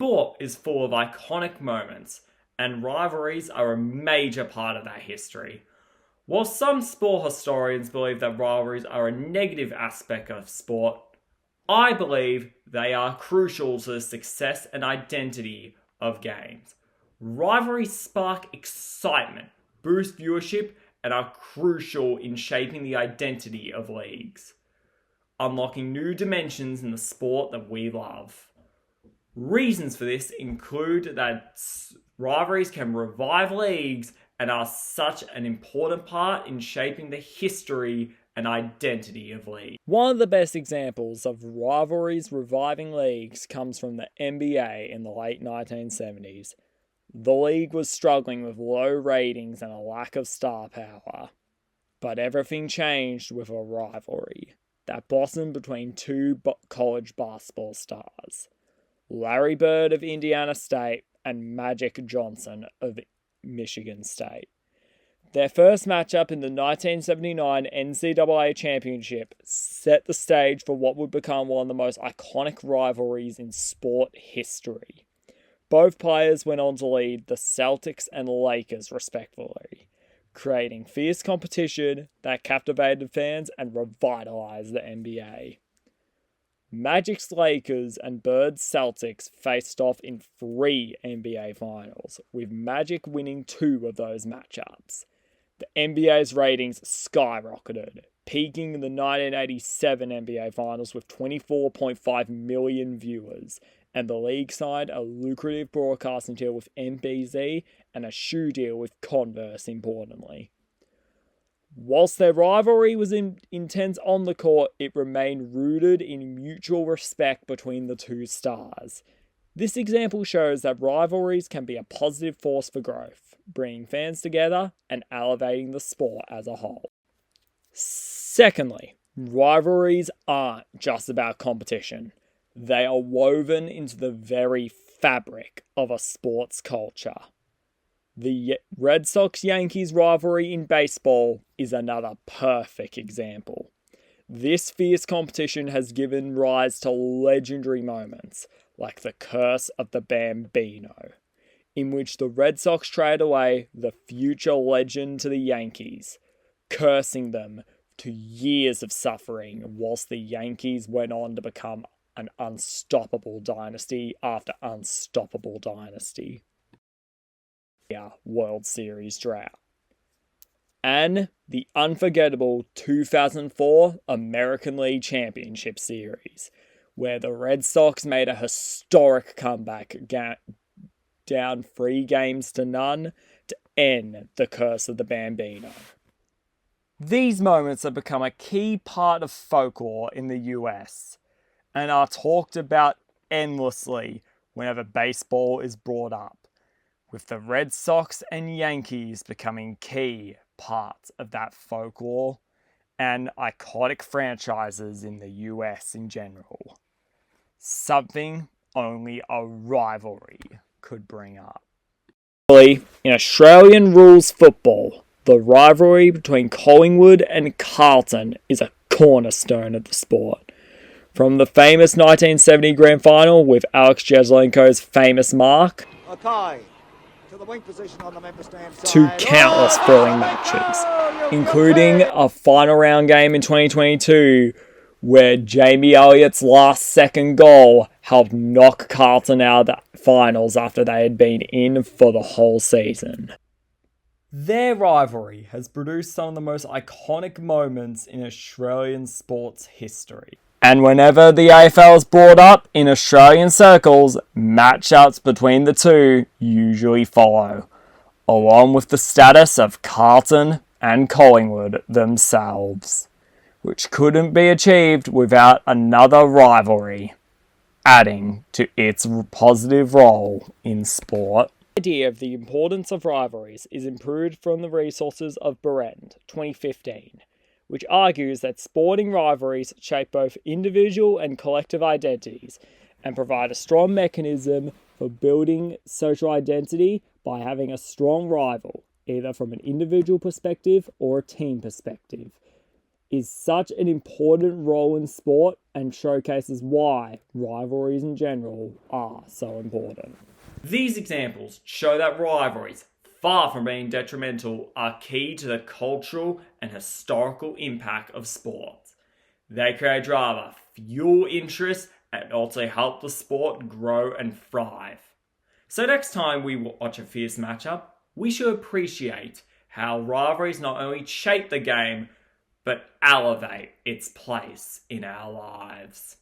Sport is full of iconic moments, and rivalries are a major part of that history. While some sport historians believe that rivalries are a negative aspect of sport, I believe they are crucial to the success and identity of games. Rivalries spark excitement, boost viewership, and are crucial in shaping the identity of leagues, unlocking new dimensions in the sport that we love. Reasons for this include that rivalries can revive leagues and are such an important part in shaping the history and identity of leagues. One of the best examples of rivalries reviving leagues comes from the NBA in the late 1970s. The league was struggling with low ratings and a lack of star power. But everything changed with a rivalry that blossomed between two college basketball stars, Larry Bird of Indiana State and Magic Johnson of Michigan State. Their first matchup in the 1979 NCAA Championship set the stage for what would become one of the most iconic rivalries in sport history. Both players went on to lead the Celtics and Lakers respectively, creating fierce competition that captivated fans and revitalized the NBA. Magic's Lakers and Bird's Celtics faced off in 3 NBA finals, with Magic winning 2 of those matchups. The NBA's ratings skyrocketed, peaking in the 1987 NBA finals with 24.5 million viewers, and the league signed a lucrative broadcasting deal with NBC and a shoe deal with Converse, importantly. Whilst their rivalry was intense on the court, it remained rooted in mutual respect between the two stars. This example shows that rivalries can be a positive force for growth, bringing fans together and elevating the sport as a whole. Secondly, rivalries aren't just about competition. They are woven into the very fabric of a sports culture. The Red Sox-Yankees rivalry in baseball is another perfect example. This fierce competition has given rise to legendary moments, like the curse of the Bambino, in which the Red Sox trade away the future legend to the Yankees, cursing them to years of suffering, whilst the Yankees went on to become an unstoppable dynasty after unstoppable dynasty. World Series drought. And the unforgettable 2004 American League Championship Series, where the Red Sox made a historic comeback down 3 games to none to end the curse of the Bambino. These moments have become a key part of folklore in the US and are talked about endlessly whenever baseball is brought up, with the Red Sox and Yankees becoming key parts of that folklore and iconic franchises in the US in general. Something only a rivalry could bring up. In Australian rules football, the rivalry between Collingwood and Carlton is a cornerstone of the sport. From the famous 1970 Grand Final with Alex Jeslenko's famous mark, to countless thrilling matches, including a final round game in 2022 where Jamie Elliott's last second goal helped knock Carlton out of the finals after they had been in for the whole season. Their rivalry has produced some of the most iconic moments in Australian sports history. And whenever the AFL is brought up in Australian circles, matchups between the two usually follow, along with the status of Carlton and Collingwood themselves, which couldn't be achieved without another rivalry, adding to its positive role in sport. The idea of the importance of rivalries is improved from the resources of Berend, 2015, which argues that sporting rivalries shape both individual and collective identities and provide a strong mechanism for building social identity by having a strong rival, either from an individual perspective or a team perspective. is such an important role in sport and showcases why rivalries in general are so important. These examples show that rivalries, far from being detrimental, are key to the cultural and historical impact of sport. They create drama, fuel interest, and also help the sport grow and thrive. So next time we watch a fierce matchup, we should appreciate how rivalries not only shape the game, but elevate its place in our lives.